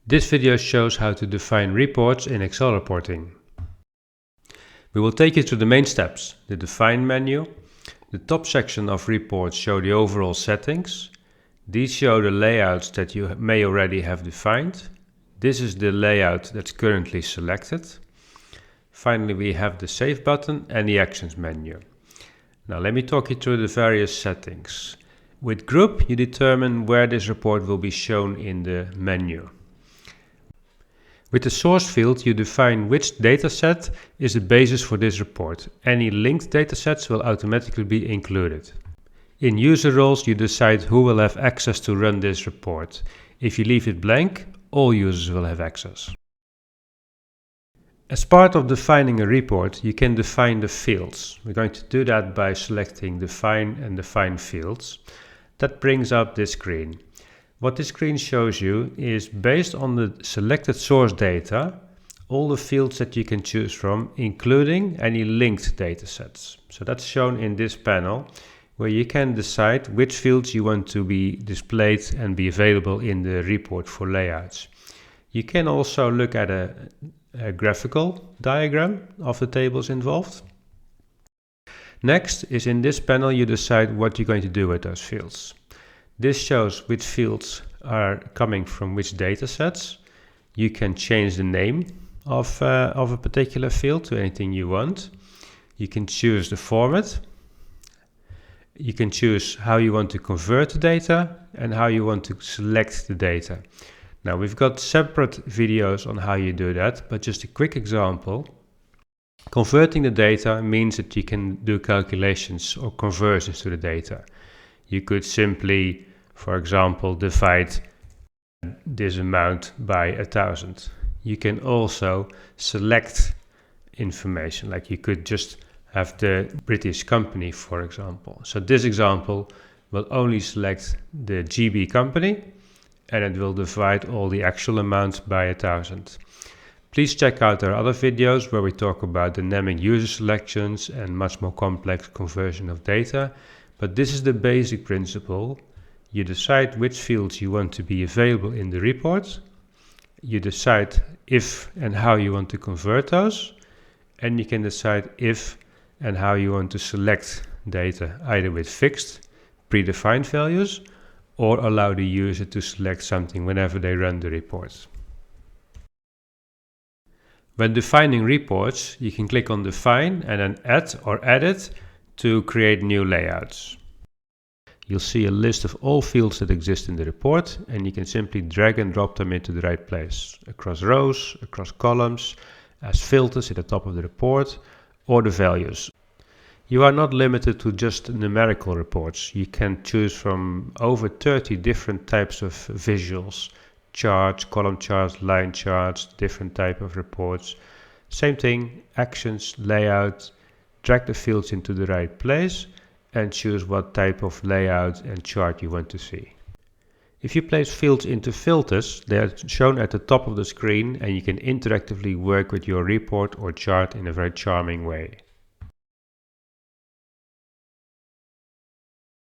This video shows how to define reports in XLReporting. We will take you through the main steps: the Define menu. The top section of reports show the overall settings. These show the layouts that you may already have defined. This is the layout that's currently selected. Finally, we have the Save button and the Actions menu. Now let me talk you through the various settings. With Group, you determine where this report will be shown in the menu. With the source field, you define which dataset is the basis for this report. Any linked datasets will automatically be included. In user roles, you decide who will have access to run this report. If you leave it blank, all users will have access. As part of defining a report, you can define the fields. We're going to do that by selecting Define and Define Fields. That brings up this screen. What this screen shows you is, based on the selected source data, all the fields that you can choose from, including any linked datasets. So that's shown in this panel, where you can decide which fields you want to be displayed and be available in the report for layouts. You can also look at a graphical diagram of the tables involved. Next is, in this panel, you decide what you're going to do with those fields. This shows which fields are coming from which datasets. You can change the name of a particular field to anything you want. You can choose the format. You can choose how you want to convert the data and how you want to select the data. Now, we've got separate videos on how you do that, but just a quick example. Converting the data means that you can do calculations or conversions to the data. You could simply, for example, divide this amount by 1,000. You can also select information, like you could just have the British company, for example. So this example will only select the GB company, and it will divide all the actual amounts by 1,000. Please check out our other videos where we talk about dynamic user selections and much more complex conversion of data. But this is the basic principle. You decide which fields you want to be available in the report. You decide if and how you want to convert those. And you can decide if and how you want to select data, either with fixed, predefined values, or allow the user to select something whenever they run the report. When defining reports, you can click on Define and then Add or Edit to create new layouts. You'll see a list of all fields that exist in the report, and you can simply drag and drop them into the right place, across rows, across columns, as filters at the top of the report, or the values. You are not limited to just numerical reports. You can choose from over 30 different types of visuals: charts, column charts, line charts, different type of reports. Same thing, actions, layout. Drag the fields into the right place and choose what type of layout and chart you want to see. If you place fields into filters, they are shown at the top of the screen, and you can interactively work with your report or chart in a very charming way.